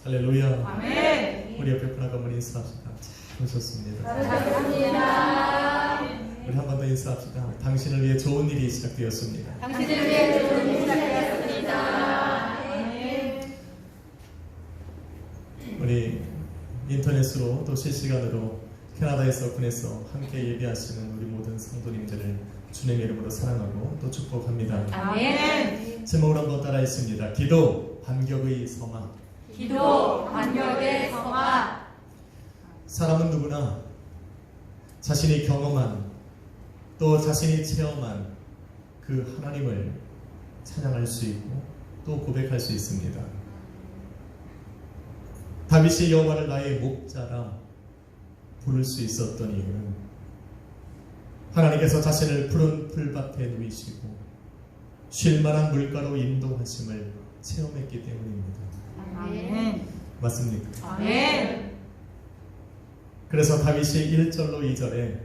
할렐루야. 아멘. 우리 옆에 분하고 한번 인사합시다. 잘 오셨습니다. 감사합니다. 우리 한 번 더 인사합시다. 당신을 위해 좋은 일이 시작되었습니다. 당신을 위해 좋은 일이 시작되었습니다. 아멘. 우리 인터넷으로 또 실시간으로 캐나다에서 군에서 함께 예배하시는 우리 모든 성도님들을 주님의 이름으로 사랑하고 또 축복합니다. 아멘. 제목을 한번 따라 했습니다. 기도 반격의 성화. 기도 반격의 성화. 사람은 누구나 자신이 경험한 또 자신이 체험한 그 하나님을 찬양할 수 있고 또 고백할 수 있습니다. 다윗이 여호와를 나의 목자라 부를 수 있었던 이유는 하나님께서 자신을 푸른 풀밭에 누이시고 쉴만한 물가로 인도하심을 체험했기 때문입니다. 아멘. 맞습니까? 아멘. 그래서 다윗이 1절로 2절에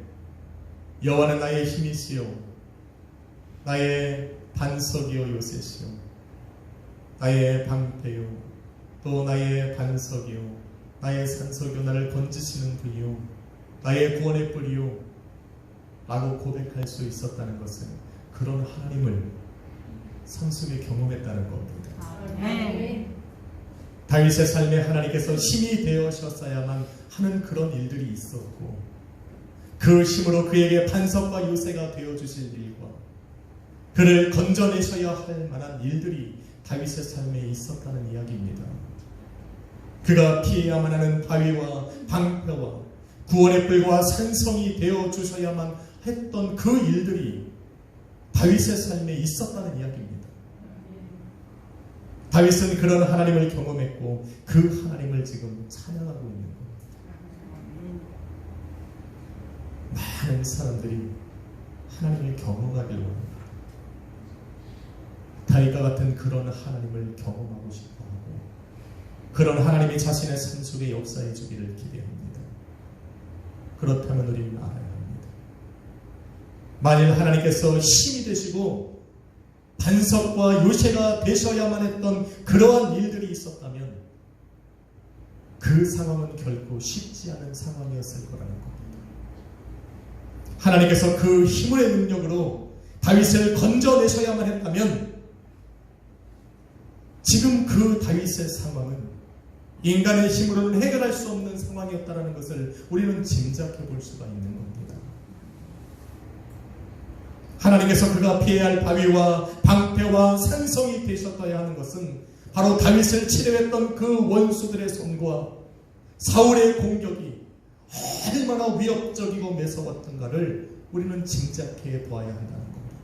여호와는 나의 힘이시요 나의 반석이요 요새시요 나의 방패요 또 나의 반석이요 나의 산석이요 나를 건지시는 분이요 나의 구원의 뿔이요 라고 고백할 수 있었다는 것은 그런 하나님을 삶 속에 경험했다는 겁니다. 아멘. 다윗의 삶에 하나님께서 힘이 되어셨어야만 하는 그런 일들이 있었고 그 힘으로 그에게 반석과 요새가 되어주실 일과 그를 건져내셔야 할 만한 일들이 다윗의 삶에 있었다는 이야기입니다. 그가 피해야만 하는 바위와 방패와 구원의 뿔과 산성이 되어주셔야만 했던 그 일들이 다윗의 삶에 있었다는 이야기입니다. 다윗은 그런 하나님을 경험했고 그 하나님을 지금 찬양하고 있는 겁니다. 많은 사람들이 하나님을 경험하기를 원합니다. 다윗과 같은 그런 하나님을 경험하고 싶어하고 그런 하나님이 자신의 삶 속에 역사해 주기를 기대합니다. 그렇다면 우리는 알아야 합니다. 만일 하나님께서 힘이 되시고 반석과 요새가 되셔야만 했던 그러한 일들이 있었다면 그 상황은 결코 쉽지 않은 상황이었을 거라는 겁니다. 하나님께서 그 힘의 능력으로 다윗을 건져내셔야만 했다면 지금 그 다윗의 상황은 인간의 힘으로는 해결할 수 없는 상황이었다는 것을 우리는 짐작해 볼 수가 있는 겁니다. 하나님께서 그가 피해야 할 바위와 방패와 산성이 되셨어야 하는 것은 바로 다윗을 치료했던 그 원수들의 손과 사울의 공격이 얼마나 위협적이고 매서웠던가를 우리는 짐작해 보아야 한다는 겁니다.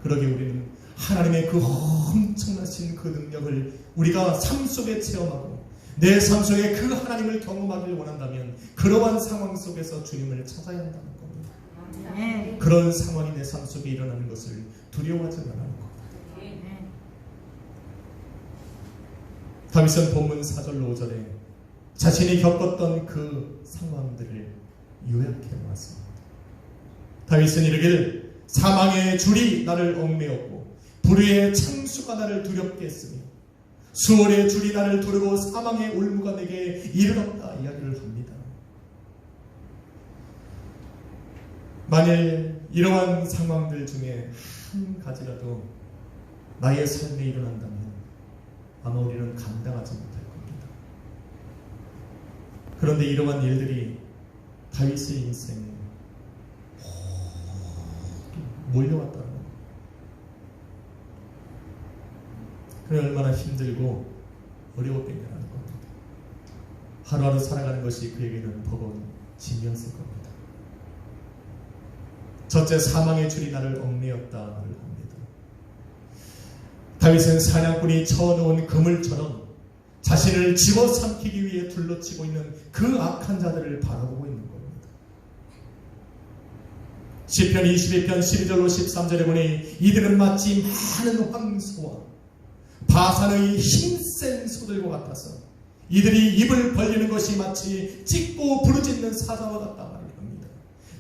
그러기에 우리는 하나님의 그 엄청나신 그 능력을 우리가 삶 속에 체험하고 내 삶 속에 그 하나님을 경험하기를 원한다면 그러한 상황 속에서 주님을 찾아야 한다는 겁니다. 아멘. 그런 상황이 내 삶 속에 일어나는 것을 두려워하지 말라는 겁니다. 아멘. 다윗은 본문 4절로 5절에 자신이 겪었던 그 상황들을 요약해 놓았습니다. 다윗은 이르기를 사망의 줄이 나를 얽매었고 불의의 창수가 나를 두렵게 했으며 수월의 줄이 나를 두르고 사망의 올무가 내게 이르렀다 이야기를 합니다. 만일 이러한 상황들 중에 한 가지라도 나의 삶에 일어난다면 아마 우리는 감당하지 못할 겁니다. 그런데 이러한 일들이 다윗의 인생에 몰려왔다는 겁니다. 그게 얼마나 힘들고 어려웠겠냐는 겁니다. 하루하루 살아가는 것이 그에게는 버거운 짐이었을 겁니다. 첫째, 사망의 줄이 나를 얽매였다를 합니다. 다윗은 사냥꾼이 쳐놓은 그물처럼 자신을 집어삼키기 위해 둘러치고 있는 그 악한 자들을 바라보고 있는 겁니다. 시편 22편 12절로 13절에 보니 이들은 마치 많은 황소와 바산의 힘센 소들과 같아서 이들이 입을 벌리는 것이 마치 찢고 부르짖는 사자와 같다 말합니다.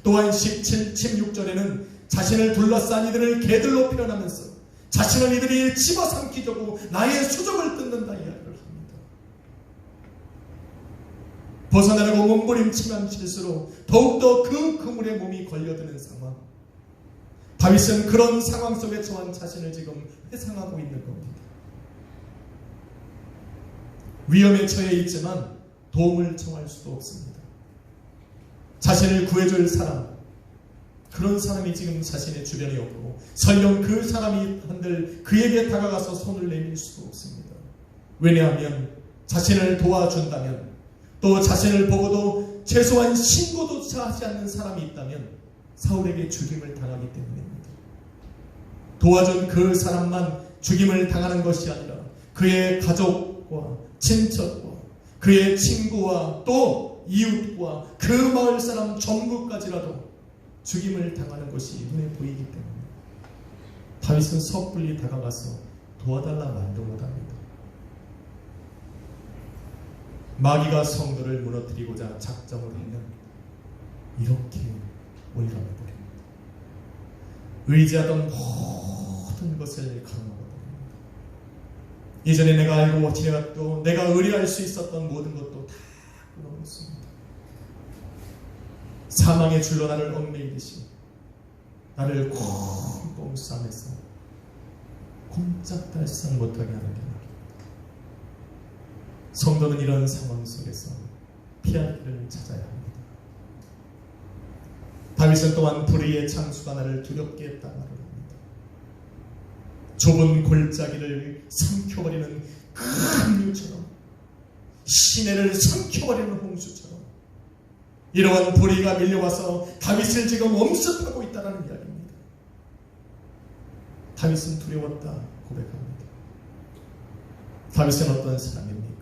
또한 16절에는 자신을 둘러싼 이들을 개들로 표현하면서 자신은 이들이 집어삼키려고 나의 수족을 뜯는다 이야기를 합니다. 벗어나려고 몸부림치면 칠수록 더욱더 그 그물에 몸이 걸려드는 상황. 다윗은 그런 상황 속에 처한 자신을 지금 회상하고 있는 겁니다. 위험에 처해 있지만 도움을 청할 수도 없습니다. 자신을 구해줄 사람, 그런 사람이 지금 자신의 주변에 없고 설령 그 사람이 한들 그에게 다가가서 손을 내밀 수도 없습니다. 왜냐하면 자신을 도와준다면, 또 자신을 보고도 최소한 신고조차 하지 않는 사람이 있다면 사울에게 죽임을 당하기 때문입니다. 도와준 그 사람만 죽임을 당하는 것이 아니라 그의 가족과 친척과 그의 친구와 또 이웃과 그 마을 사람 전부까지라도 죽임을 당하는 것이 눈에 보이기 때문에 다윗은 섣불리 다가가서 도와달라 말도 못합니다. 마귀가 성도를 무너뜨리고자 작정을 하면 이렇게 올라가버립니다. 의지하던 모든 것을 가로막아버립니다. 이전에 내가 알고 지내왔고 내가 의뢰할 수 있었던 모든 것도 다 끊어놓습니다. 사망의 줄로 나를 얽매이듯이 나를 꽁꽁 싸매서 꼼짝달싹 못하게 하는 게 나입니다. 성도는 이런 상황 속에서 피할 길을 찾아야 합니다. 다윗은 또한 불의의 창수가 나를 두렵게 했다 말을 합니다. 좁은 골짜기를 삼켜버리는 큰 유처럼, 시내를 삼켜버리는 홍수처럼 이러한 불의가 밀려와서 다윗을 지금 엄습하고 있다는 이야기입니다. 다윗은 두려웠다 고백합니다. 다윗은 어떤 사람입니까?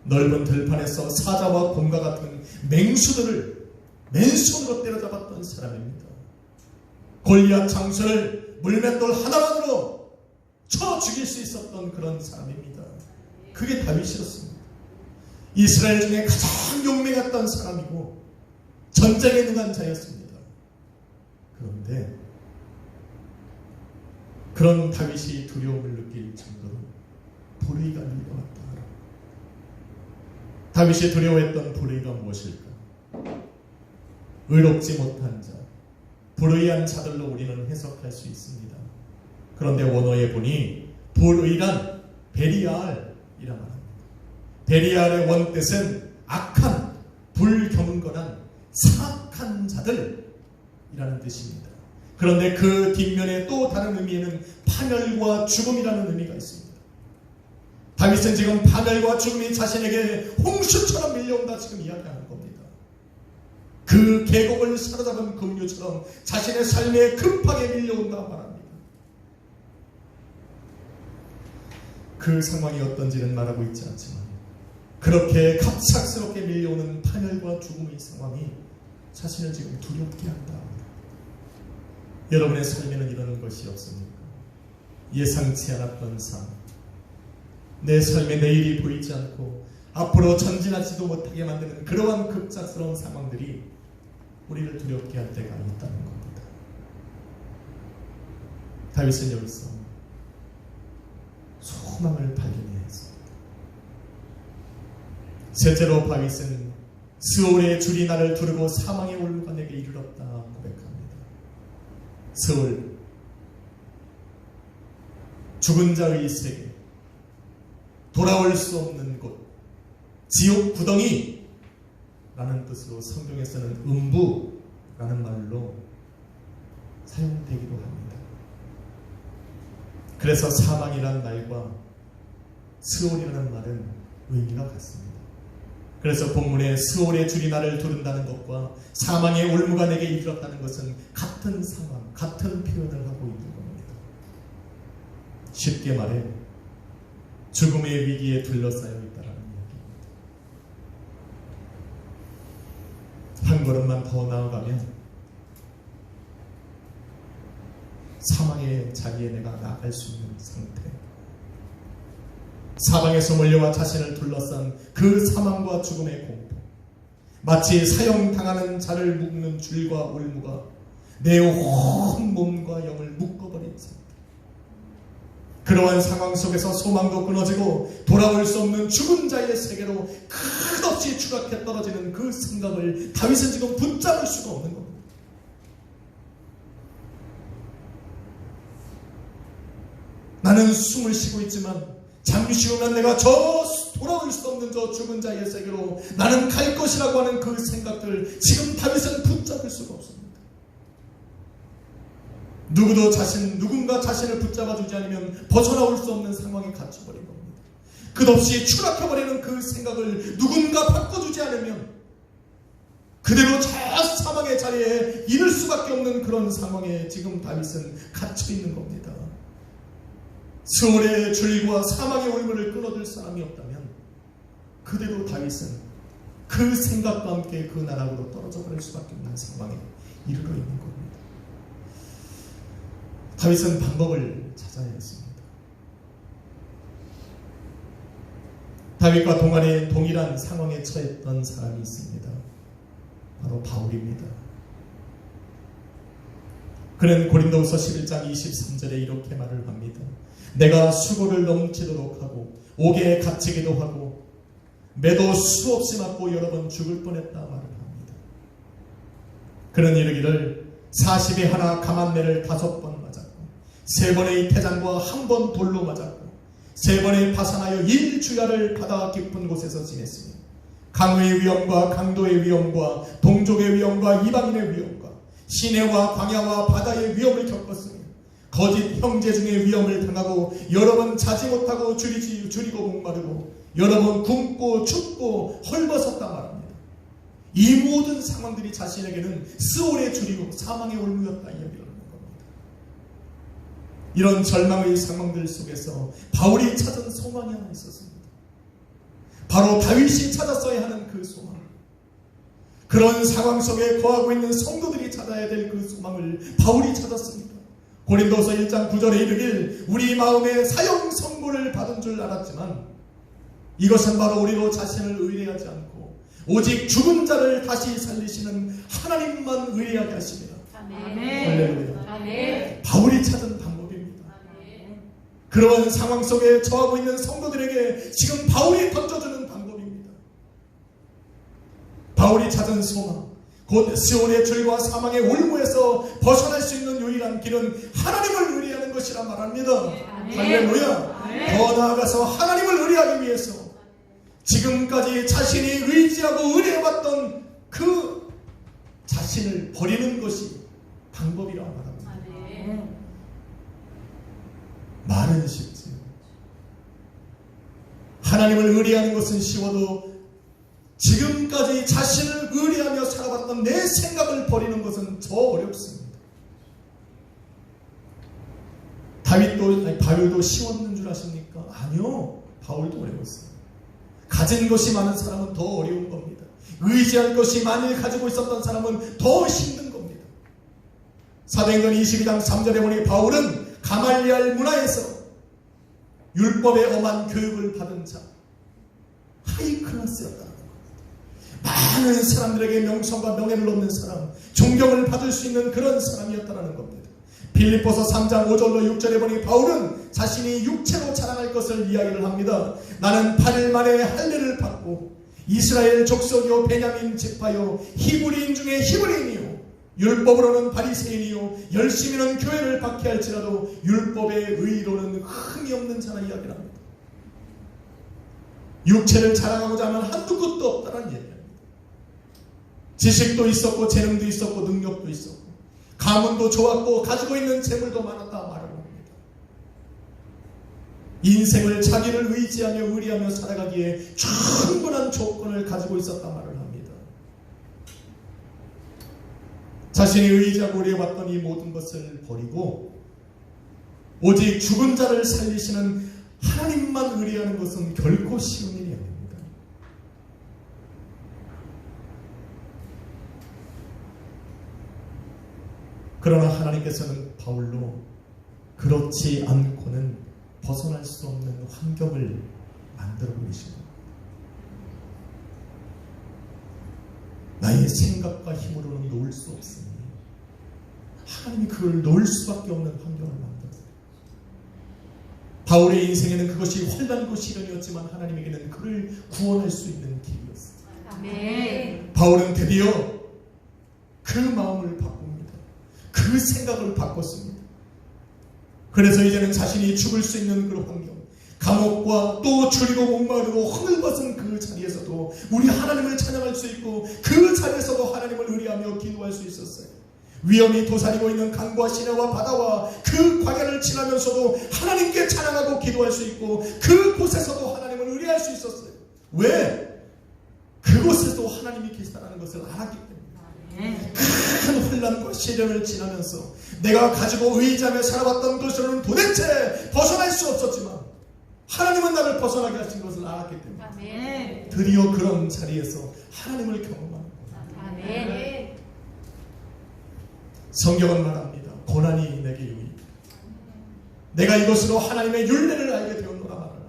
넓은 들판에서 사자와 곰과 같은 맹수들을 맨손으로 때려잡았던 사람입니다. 골리앗 장수를 물맷돌 하나만으로 쳐 죽일 수 있었던 그런 사람입니다. 그게 다윗이었습니다. 이스라엘 중에 가장 용맹했던 사람이고 전쟁에 능한 자였습니다. 그런데 그런 다윗이 두려움을 느낄 정도로 불의가 밀려왔다. 다윗이 두려워했던 불의가 무엇일까? 의롭지 못한 자, 불의한 자들로 우리는 해석할 수 있습니다. 그런데 원어에 보니 불의란 베리알이라 말합니다. 베리알의 원뜻은 악한, 불경건한, 사악한 자들이라는 뜻입니다. 그런데 그 뒷면에 또 다른 의미에는 파멸과 죽음이라는 의미가 있습니다. 다윗은 지금 파멸과 죽음이 자신에게 홍수처럼 밀려온다 지금 이야기하는 겁니다. 그 계곡을 사로잡은 급류처럼 자신의 삶에 급하게 밀려온다 말합니다. 그 상황이 어떤지는 말하고 있지 않지만 그렇게 갑작스럽게 밀려오는 파멸과 죽음의 상황이 자신을 지금 두렵게 한다. 여러분의 삶에는 이런 것이 없습니까? 예상치 않았던 삶, 내 삶의 내일이 보이지 않고 앞으로 전진하지도 못하게 만드는 그러한 급작스러운 상황들이 우리를 두렵게 할 때가 있다는 겁니다. 다윗은 여기서 소망을 발견해야 했습니다. 셋째로 다윗은 스올의 줄이 나를 두르고 사망의 올무가 내게 이르렀다 고백합니다. 스올, 죽은 자의 세계, 돌아올 수 없는 곳, 지옥 구덩이 라는 뜻으로 성경에서는 음부라는 말로 사용되기도 합니다. 그래서 사망이라는 말과 스올이라는 말은 의미가 같습니다. 그래서 본문에 스올의 줄이 나를 두른다는 것과 사망의 올무가 내게 이르렀다는 것은 같은 상황, 같은 표현을 하고 있는 겁니다. 쉽게 말해 죽음의 위기에 둘러싸여 있다는 이야기입니다. 한 걸음만 더 나아가면 사망의 자리에 내가 나갈 수 있는 상태, 사방에서 몰려와 자신을 둘러싼 그 사망과 죽음의 공포, 마치 사형당하는 자를 묶는 줄과 올무가 내 온 몸과 영을 묶어버린 상태, 그러한 상황 속에서 소망도 끊어지고 돌아올 수 없는 죽은 자의 세계로 끝없이 추락해 떨어지는 그 생각을 다윗은 지금 붙잡을 수가 없는 겁니다. 나는 숨을 쉬고 있지만 잠시 후면 내가 저 돌아올 수 없는 저 죽은 자의 세계로 나는 갈 것이라고 하는 그 생각들, 지금 다윗은 붙잡을 수가 없습니다. 누군가 자신을 붙잡아주지 않으면 벗어나올 수 없는 상황에 갇혀버린 겁니다. 끝없이 추락해버리는 그 생각을 누군가 바꿔주지 않으면 그대로 저 사망의 자리에 이를 수밖에 없는 그런 상황에 지금 다윗은 갇혀있는 겁니다. 스올의 줄과 사망의 올무를 끊어들 사람이 없다면 그대로 다윗은 그 생각과 함께 그 나락으로 떨어져 버릴 수밖에 없는 상황에 이르러 있는 겁니다. 다윗은 방법을 찾아야 했습니다. 다윗과 동일한 상황에 처했던 사람이 있습니다. 바로 바울입니다. 그는 고린도후서 11장 23절에 이렇게 말을 합니다. 내가 수고를 넘치도록 하고 옥에 갇히기도 하고 매도 수없이 맞고 여러 번 죽을 뻔했다 말을 합니다. 그는 이르기를 40에 하나 감한매를 5번 맞았고 3번의 태장과 1번 돌로 맞았고 3번의 파산하여 1주야를 바다 깊은 곳에서 지냈으며 강의 위험과 강도의 위험과 동족의 위험과 이방인의 위험과 시내와 광야와 바다의 위험을 겪었으며 거짓 형제 중에 위험을 당하고 여러 번 자지 못하고 줄이고 목마르고 여러 번 굶고 춥고 헐벗었다 말합니다. 이 모든 상황들이 자신에게는 스올의 줄이고 사망의 올무였다 이야기를 하는 겁니다. 이런 절망의 상황들 속에서 바울이 찾은 소망이 하나 있었습니다. 바로 다윗이 찾았어야 하는 그 소망, 그런 상황 속에 거하고 있는 성도들이 찾아야 될 그 소망을 바울이 찾았습니다. 고린도서 1장 9절에 이르길 우리 마음에 사형 선고를 받은 줄 알았지만 이것은 바로 우리로 자신을 의뢰하지 않고 오직 죽은 자를 다시 살리시는 하나님만 의뢰하게 하십니다. 아멘. 할렐루야. 바울이 찾은 방법입니다. 그러한 상황 속에 처하고 있는 성도들에게 지금 바울이 던져주는 방법입니다. 바울이 찾은 소망, 곧 시온의 줄과 사망의 올무에서 벗어날 수 있는 유일한 길은 하나님을 의뢰하는 것이라 말합니다. 할렐루야. 더 나아가서 하나님을 의뢰하기 위해서 지금까지 자신이 의지하고 의뢰해왔던 그 자신을 버리는 것이 방법이라 말합니다. 말은 쉽지, 하나님을 의뢰하는 것은 쉬워도 지금까지 자신을 의뢰하며 살아왔던 내 생각을 버리는 것은 더 어렵습니다. 바울도 쉬웠는 줄 아십니까? 아니요, 바울도 어려웠어요. 가진 것이 많은 사람은 더 어려운 겁니다. 의지할 것이 많이 가지고 있었던 사람은 더 힘든 겁니다. 사도행전 22장 3절에 보니 바울은 가말리알 문화에서 율법의 엄한 교육을 받은 자, 하이 클래스였다. 많은 사람들에게 명성과 명예를 얻는 사람, 존경을 받을 수 있는 그런 사람이었다는 겁니다. 빌립보서 3장 5절로 6절에 보니 바울은 자신이 육체로 자랑할 것을 이야기를 합니다. 나는 8일 만에 할례를 받고 이스라엘 족속이요 베냐민 지파요 히브리인 중에 히브리인이요 율법으로는 바리새인이요 열심히는 교회를 박해할지라도 율법의 의로는 흠이 없는 자라 이야기를 합니다. 육체를 자랑하고자 하면 한두 끝도 없다는 얘기입니다. 지식도 있었고 재능도 있었고 능력도 있었고 가문도 좋았고 가지고 있는 재물도 많았다 말을 합니다. 인생을 자기를 의지하며 의리하며 살아가기에 충분한 조건을 가지고 있었다 말을 합니다. 자신이 의지하고 의뢰해왔던 이 모든 것을 버리고 오직 죽은 자를 살리시는 하나님만 의뢰하는 것은 결코 쉬운 일이 아닙니다. 그러나 하나님께서는 바울로 그렇지 않고는 벗어날 수 없는 환경을 만들어 버리시고 나의 생각과 힘으로는 놓을 수 없으니 하나님이 그걸 놓을 수밖에 없는 환경을 만들어요. 바울의 인생에는 그것이 환난과 시련이었지만 하나님에게는 그를 구원할 수 있는 길이었어요. 아멘. 바울은 드디어 그 마음을 바꿉니다. 그 생각을 바꿨습니다. 그래서 이제는 자신이 죽을 수 있는 그런 환경, 감옥과 또 줄이고 목마르고 허물 벗은 그 자리에서도 우리 하나님을 찬양할 수 있고 그 자리에서도 하나님을 의뢰하며 기도할 수 있었어요. 위험이 도사리고 있는 강과 시내와 바다와 그 광야를 지나면서도 하나님께 찬양하고 기도할 수 있고 그곳에서도 하나님을 의뢰할 수 있었어요. 왜? 그곳에도 하나님이 계시다는 것을 알았기 때문에. 큰 혼란과 시련을 지나면서 내가 가지고 의지하며 살아왔던 것으로는 도대체 벗어날 수 없었지만 하나님은 나를 벗어나게 하신 것을 알았기 때문에 아멘. 드디어 그런 자리에서 하나님을 경험하는 거예요. 아멘. 성경은 말합니다. 고난이 내게 유익. 내가 이것으로 하나님의 율례를 알게 되었노라 말합니다.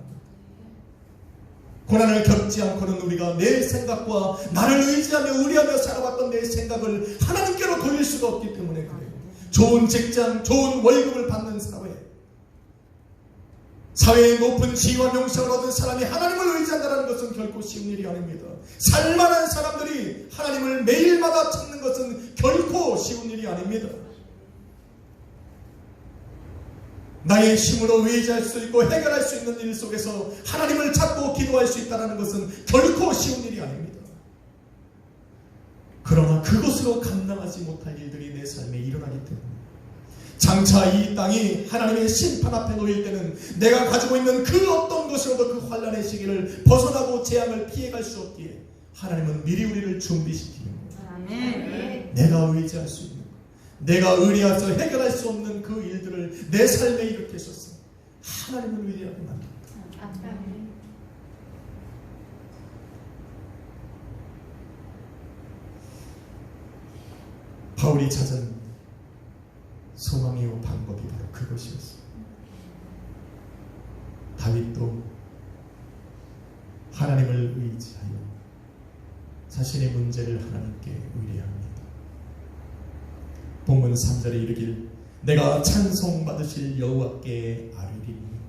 고난을 겪지 않고는 우리가 내 생각과 나를 의지하며 의뢰하며 살아왔던 내 생각을 하나님께로 돌릴 수가 없기 때문에 그래요. 좋은 직장, 좋은 월급을 받는 사회의 높은 지위와 명성을 얻은 사람이 하나님을 의지한다는 것은 결코 쉬운 일이 아닙니다. 살만한 사람들이 하나님을 매일마다 찾는 것은 결코 쉬운 일이 아닙니다. 나의 힘으로 의지할 수 있고 해결할 수 있는 일 속에서 하나님을 찾고 기도할 수 있다는 것은 결코 쉬운 일이 아닙니다. 그러나 그것으로 감당하지 못할 일들이 내 삶에 일어나기 때문에 장차 이 땅이 하나님의 심판 앞에 놓일 때는 내가 가지고 있는 그 어떤 것으로도 그 환난의 시기를 벗어나고 재앙을 피해갈 수 없기에 하나님은 미리 우리를 준비시키는 거예요. 내가 의지할 수 있는 것, 내가 의뢰해서 해결할 수 없는 그 일들을 내 삶에 일으키셨어. 하나님을 의뢰하게 만듭니다. 바울이 찾은 소망이요 방법이 바로 그것이었어요. 다윗도 하나님을 의지하여 자신의 문제를 하나님께 의뢰합니다. 본문 3절에 이르길 내가 찬송받으실 여호와께 아뢰리니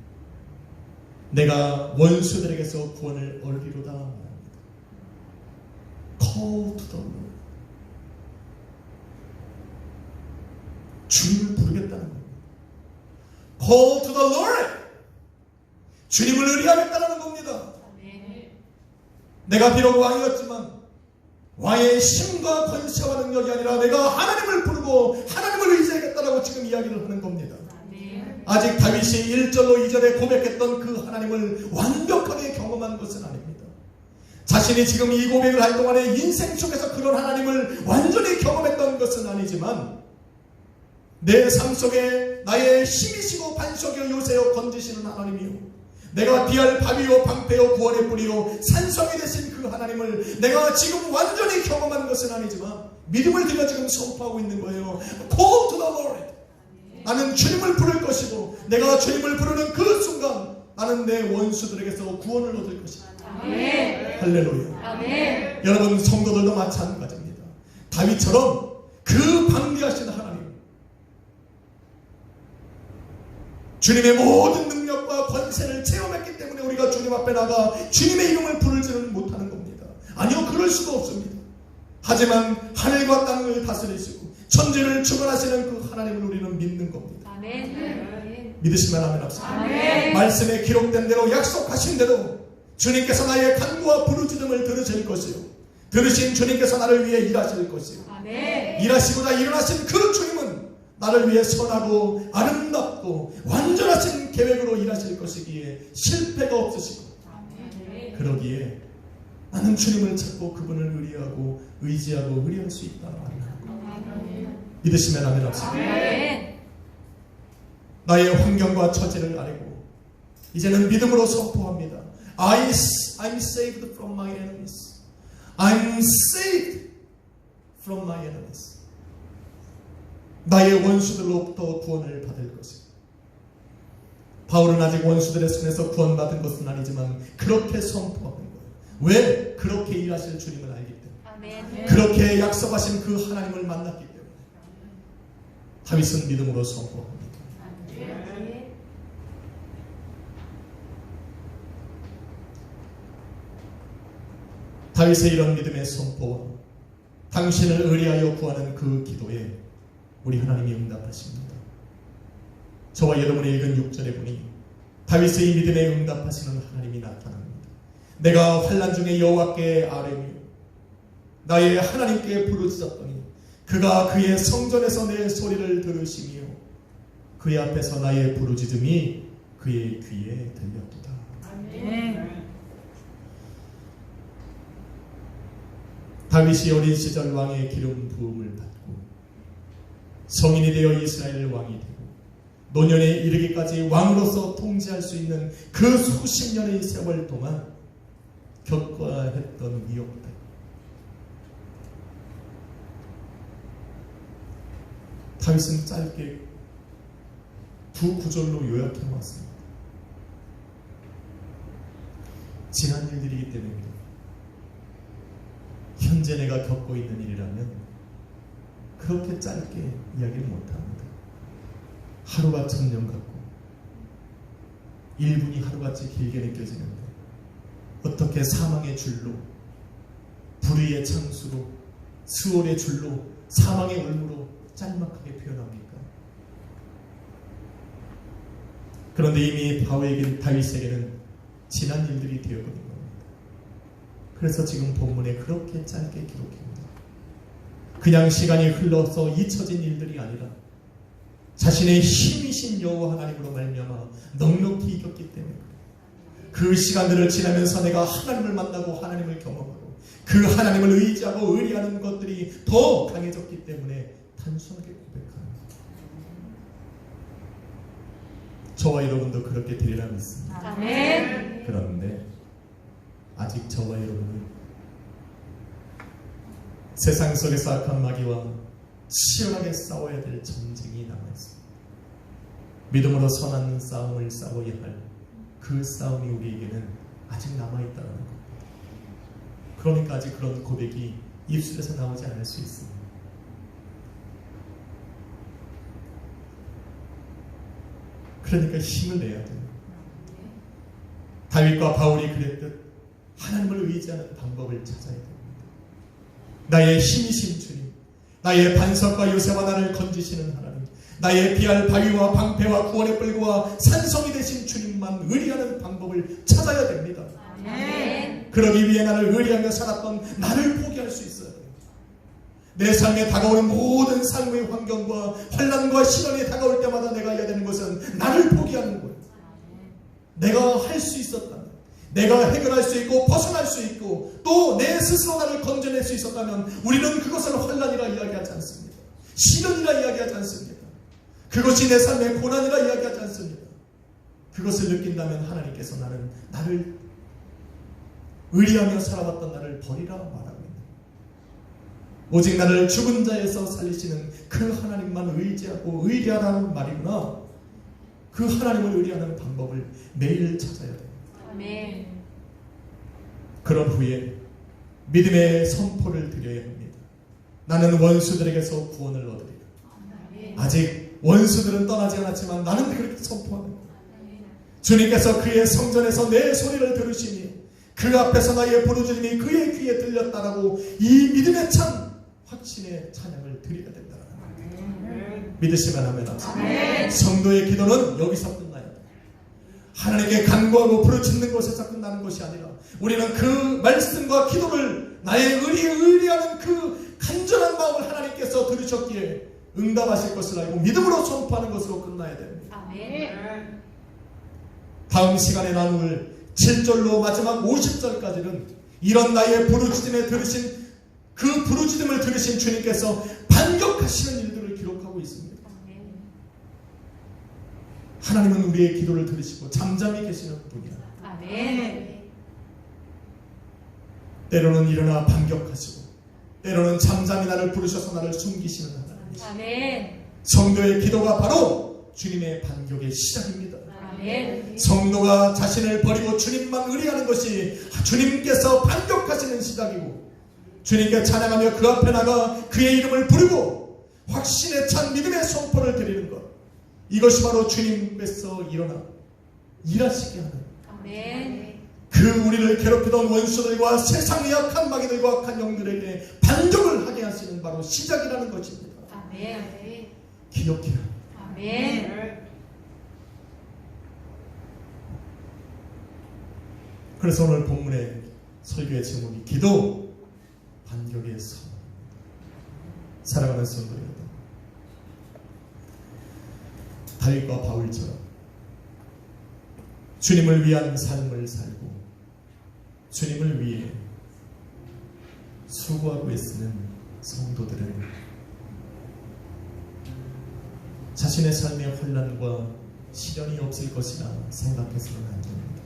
내가 원수들에게서 구원을 얻으리로다 말합니다. Call to the Lord. 주님을 부르겠다는 겁니다. Call to the Lord. 주님을 의뢰하겠다는 겁니다. 내가 비록 왕이었지만 왕의 힘과 권세와 능력이 아니라 내가 하나님을 부르고 하나님을 의지하겠다라고 지금 이야기를 하는 겁니다. 아직 다윗이 1절로 2절에 고백했던 그 하나님을 완벽하게 경험한 것은 아닙니다. 자신이 지금 이 고백을 할 동안에 인생 속에서 그런 하나님을 완전히 경험했던 것은 아니지만 내 삶 속에 나의 힘이시고 반석이요 요새요 건지시는 하나님이요 내가 피할 바위요 방패요 구원의 뿌리요 산성이 되신 그 하나님을 내가 지금 완전히 경험한 것은 아니지만 믿음을 들여 지금 선포하고 있는 거예요. Call to the Lord. 나는 주님을 부를 것이고 내가 주님을 부르는 그 순간 나는 내 원수들에게서 구원을 얻을 것이다. 할렐루야. 아멘. 여러분 성도들도 마찬가지입니다. 다윗처럼 그 방비하신 하나님 주님의 모든 능력과 권세를 체험했기 때문에 우리가 주님 앞에 나가 주님의 이름을 부르지는 못하는 겁니다. 아니요, 그럴 수도 없습니다. 하지만 하늘과 땅을 다스리시고 천지를 주관하시는 그 하나님을 우리는 믿는 겁니다. 아멘. 믿으시면 아멘 합시다. 아멘. 말씀에 기록된 대로 약속하신 대로 주님께서 나의 간구와 부르짖음을 들으실 것이요 들으신 주님께서 나를 위해 일하실 것이요 아멘. 일하시고자 일어나신 그 주님은 나를 위해 선하고 아름답고 완전하신 계획으로 일하실 것이기에 실패가 없으시고 그러기에 나는 주님을 찾고 그분을 의지하고 의뢰할 수 있다 말이에요. 믿으시면 아멘 합시다. 나의 환경과 처지를 알고 이제는 믿음으로 선포합니다. I'm saved from my enemies. I'm saved from my enemies. 나의 원수들로부터 구원을 받을 것이다. 바울은 아직 원수들의 손에서 구원받은 것은 아니지만 그렇게 선포하는 거예요. 왜? 그렇게 일하실 주님을 알기 때문에. 아멘. 그렇게 약속하신 그 하나님을 만났기 때문에 다윗은 믿음으로 선포합니다. 다윗의 이런 믿음의 선포와 당신을 의리하여 구하는 그 기도에 우리 하나님이 응답하십니다. 저와 여러분의 읽은 6절에 보니 다윗의 믿음에 응답하시는 하나님이 나타납니다. 내가 환난 중에 여호와께 아뢰며 나의 하나님께 부르짖었더니 그가 그의 성전에서 내 소리를 들으시며 그의 앞에서 나의 부르짖음이 그의 귀에 들렸도다. 아멘. 다윗이 어린 시절 왕의 기름 부음을 받고 성인이 되어 이스라엘 왕이 되고 노년에 이르기까지 왕으로서 통치할 수 있는 그 수십 년의 세월 동안 겪어야 했던 위협들, 다윗은 짧게 두 구절로 요약해 놓았습니다. 지난 일들이기 때문입니다. 현재 내가 겪고 있는 일이라면 그렇게 짧게 이야기를 못합니다. 하루가 천년 같고 1분이 하루같이 길게 느껴지는데 어떻게 사망의 줄로, 불의의 창수로, 수월의 줄로, 사망의 얼무로 짤막하게 표현합니까? 그런데 이미 다윗에게는 지난 일들이 되어버린 겁니다. 그래서 지금 본문에 그렇게 짧게 기록합니다. 그냥 시간이 흘러서 잊혀진 일들이 아니라 자신의 힘이신 여호와 하나님으로 말미암아 넉넉히 이겼기 때문에 그 시간들을 지나면서 내가 하나님을 만나고 하나님을 경험하고 그 하나님을 의지하고 의리하는 것들이 더 강해졌기 때문에 단순하게 고백합니다. 저와 여러분도 그렇게 되리라 믿습니다. 아멘. 그런데 아직 저와 여러분은 세상 속에서 악한 마귀와 치열하게 싸워야 될 전쟁이 남아있습니다. 믿음으로 선한 싸움을 싸워야 할 그 싸움이 우리에게는 아직 남아있다는 겁니다. 그러니까 아직 그런 고백이 입술에서 나오지 않을 수 있습니다. 그러니까 힘을 내야 돼요. 다윗과 바울이 그랬듯 하나님을 의지하는 방법을 찾아야 됩니다. 나의 힘이신 주님, 나의 반석과 요새와 나를 건지시는 하나님, 나의 비할 바위와 방패와 구원의 뿔과 산성이 되신 주님만 의리하는 방법을 찾아야 됩니다. 아멘. 그러기 위해 나를 의리하며 살았던 나를 포기할 수 있어야 됩니다. 내 삶에 다가오는 모든 삶의 환경과 환난과 시련이 다가올 때마다 내가 해야 되는 것은 나를 포기하는 거예요. 내가 할 수 있었다면, 내가 해결할 수 있고 벗어날 수 있고 또 내 스스로 나를 건져낼 수 있었다면 우리는 그것을 환난이라 이야기하지 않습니다. 시련이라 이야기하지 않습니다. 그것이 내 삶의 고난이라 이야기하지 않습니다. 그것을 느낀다면 하나님께서 나를 의리하며 살아왔던 나를 버리라 말하고 있는, 오직 나를 죽은 자에서 살리시는 그 하나님만 의지하고 의리하라는 말이구나. 그 하나님을 의리하는 방법을 매일 찾아야 됩니다. 아멘. 그런 후에 믿음의 선포를 드려야 합니다. 나는 원수들에게서 구원을 얻으리라. 아직 원수들은 떠나지 않았지만 나는 그렇게 선포하는 거예요. 주님께서 그의 성전에서 내 소리를 들으시니 그 앞에서 나의 부르짖음이 그의 귀에 들렸다라고 이 믿음의 찬 확신의 찬양을 드려야 된다. 믿으시면 하면 합니다. 성도의 기도는 여기서 끝나야 돼요. 하나님께 간구하고 부르짖는 곳에서 끝나는 것이 아니라 우리는 그 말씀과 기도를 나의 의리하는 그 간절한 마음을 하나님께서 들으셨기에 응답하실 것을 알고 믿음으로 선포하는 것으로 끝나야 됩니다. 아멘. 다음 시간에 나눌 7절로 마지막 50절까지는 이런 나의 부르짖음에 들으신 그 부르짖음을 들으신 주님께서 반격하시는 일들을 기록하고 있습니다. 하나님은 우리의 기도를 들으시고 잠잠히 계시는 분이야. 아멘. 때로는 일어나 반격하시고 때로는 잠잠히 나를 부르셔서 나를 숨기시는 하나님. 아멘. 성도의 기도가 바로 주님의 반격의 시작입니다. 아멘. 성도가 자신을 버리고 주님만 의리하는 것이 주님께서 반격하시는 시작이고 주님께 찬양하며 그 앞에 나가 그의 이름을 부르고 확신에 찬 믿음의 선포를 드리는 것, 이것이 바로 주님께서 일어나 일하시게 하는 아멘. 그 우리를 괴롭히던 원수들과 세상의 악한 마귀들과 악한 영들에게 반격을 하게 하시는 바로 시작이라는 것입니다. 아멘. 기억해요. 아멘. 그래서 오늘 본문의 설교의 제목이 기도 반격의 선. 사랑하는 성도 여러분, 다윗과 바울처럼 주님을 위한 삶을 살고 주님을 위해 수고하고 애쓰는 성도들은 자신의 삶의 혼란과 시련이 없을 것이라 생각해서는 안 됩니다.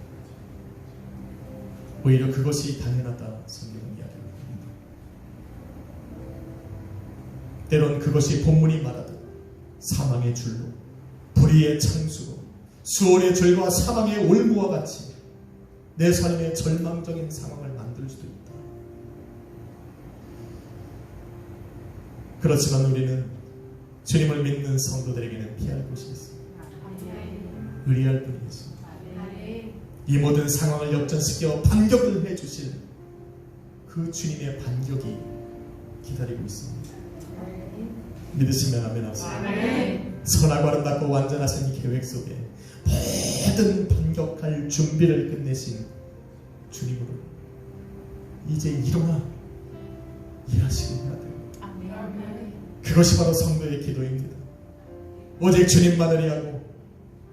오히려 그것이 당연하다 성경은 이야기합니다. 때론 그것이 본문이 말하듯 사망의 줄로, 불의의 창수로, 수월의 죄와 사망의 올무와 같이 내 삶의 절망적인 상황을 만들 수도 있다. 그렇지만 우리는 주님을 믿는 성도들에게는 피할 곳이 있습니다. 의리할 분이 있습니다. 이 모든 상황을 역전시켜 반격을 해주실 그 주님의 반격이 기다리고 있습니다. 믿으시면 아멘 하세요. 선하고 아름답고 완전하신 이 계획 속에 모든 반격할 준비를 끝내신 주님으로 이제 일어나 일하시기 해야 돼요. 그것이 바로 성도의 기도입니다. 오직 주님만을 위하고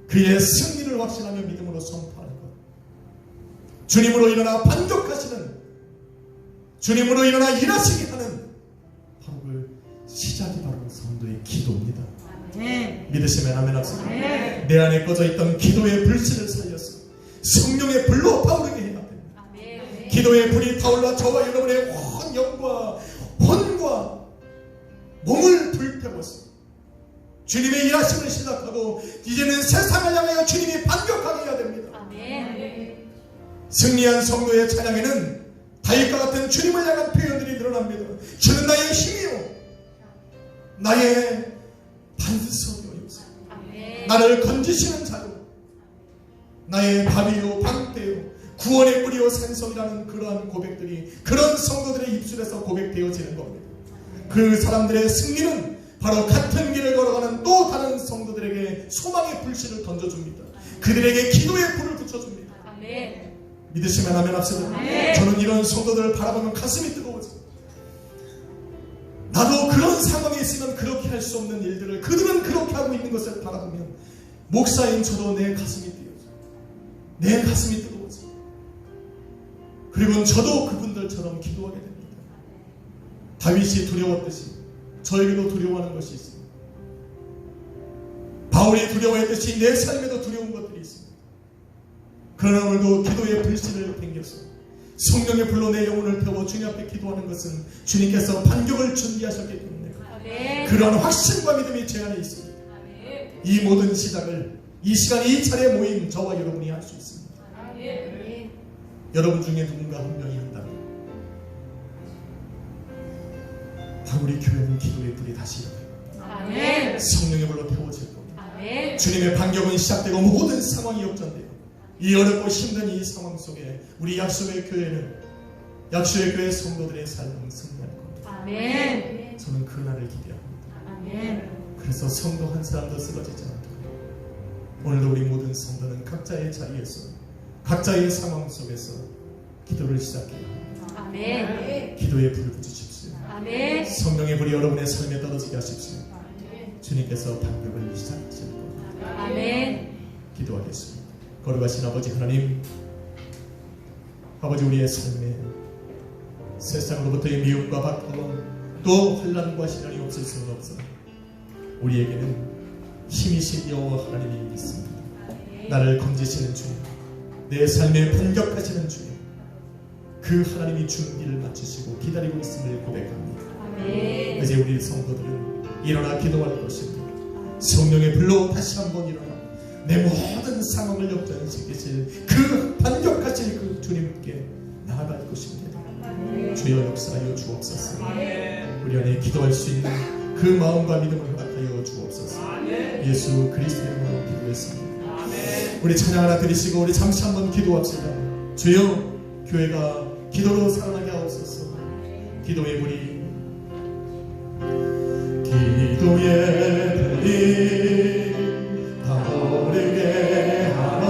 그의 승리를 확신하며 믿음으로 선포하는 것. 주님으로 일어나 반격하시는, 주님으로 일어나 일하시게 하는 바로 그 시작이 바로 성도의 기도입니다. 믿으시면 아멘 합시다. 내 안에 꺼져있던 기도의 불씨를 살려서 성령의 불로 타오르게 해야 됩니다. 기도의 불이 타올라 저와 여러분의 온 영과 혼과 몸을 불태워서 주님의 일하심을 시작하고 이제는 세상을 향하여 주님이 반격하게 해야 됩니다. 승리한 성도의 찬양에는 다윗과 같은 주님을 향한 표현들이 늘어납니다. 주는 나의 힘이요 나의 반석이옵소서. 나를 건지시는 자요 나의 밥이요 방패요 구원의 뿌리요 산성이라는 그러한 고백들이 그런 성도들의 입술에서 고백되어지는 겁니다. 그 사람들의 승리는 바로 같은 길을 걸어가는 또 다른 성도들에게 소망의 불씨를 던져줍니다. 그들에게 기도의 불을 붙여줍니다. 믿으시면 아멘 합시다. 저는 이런 성도들을 바라보면 가슴이 뜨거워져. 나도 그런 상황에 있으면 그렇게 할 수 없는 일들을 그들은 그렇게 하고 있는 것을 바라보면 목사인 저도 내 가슴이 뛰어져. 내 가슴이 뜨거워져. 그리고 저도 그분들처럼 기도하게 됩니다. 다윗이 두려웠듯이 저에게도 두려워하는 것이 있습니다. 바울이 두려워했듯이 내 삶에도 두려운 것들이 있습니다. 그러나 오늘도 기도의 불씨를 땡겨서 성령의 불로 내 영혼을 태워 주님 앞에 기도하는 것은 주님께서 반격을 준비하셨기 때문에 그런 확신과 믿음이 제 안에 있습니다. 이 모든 시작을 이 시간 이 차례 모임 저와 여러분이 할 수 있습니다. 여러분 중에 누군가 한 명이 한다면 우리 교회는 기도의 불이 다시 일어나요. 성령의 불로 태워질 겁니다. 주님의 반격은 시작되고 모든 상황이 역전돼요. 이 어렵고 힘든 이 상황 속에 우리 약속의 교회는 약속의 교회 성도들의 삶은 승리할 겁니다. 저는 그날을 기대합니다. 그래서 성도 한 사람도 쓰러지지 않도록 오늘도 우리 모든 성도는 각자의 자리에서 각자의 상황 속에서 기도를 시작해야 합니다. 기도의 불을 붙이십시오. 성령의 불이 여러분의 삶에 떨어지게 하십시오. 주님께서 반격을 시작하실 겁니다. 기도하겠습니다. 거룩하신 아버지 하나님, 아버지 우리의 삶에 세상으로부터의 미움과 박탈감 또 환난과 시련이 없을 수는 없어. 우리에게는 힘이신 여호와 하나님이 있습니다. 나를 건지시는 주님, 내 삶에 반격하시는 주님, 그 하나님이 주는 일을 마치시고 기다리고 있음을 고백합니다. 이제 우리 성도들은 일어나 기도할 것입니다. 성령의 불로 다시 한번 일어나 내 모든 상황을 역전시키실 그 반격하실 그 주님께 나아갈 것입니다. 주여 역사하여 주옵소서. 우리 안에 기도할 수 있는 그 마음과 믿음을 허락하여 주옵소서. 예수 그리스도의 이름으로 기도했습니다. 우리 찬양 하나 드리시고 우리 잠시 한번 기도합시다. 주여, 교회가 기도로 살아나게 하옵소서. 기도의 불이, 기도의 불이 타오르게 하라.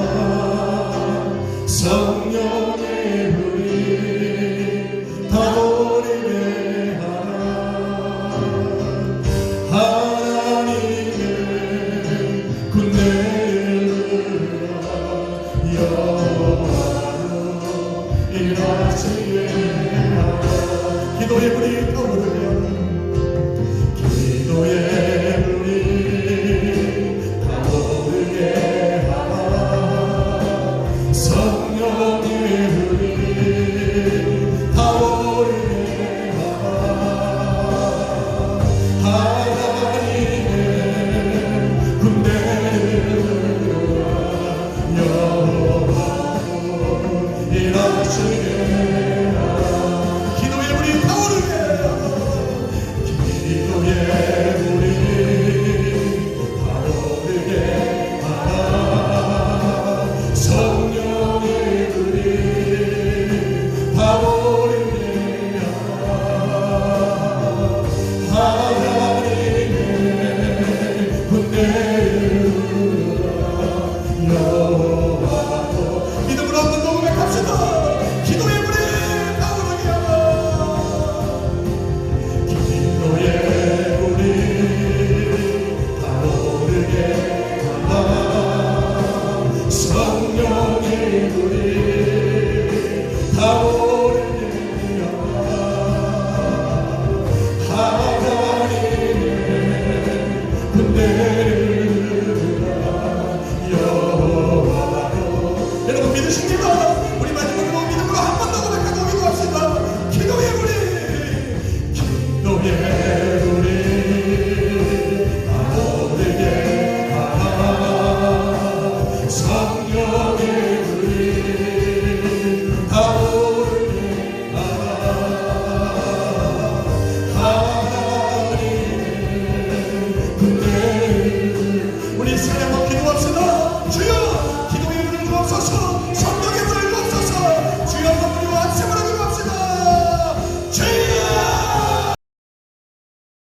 성령의 불이 타오르게 하라. 하나님의 군대를 불러 여호와로 일하시게 하라. 기도의 불이 타오르게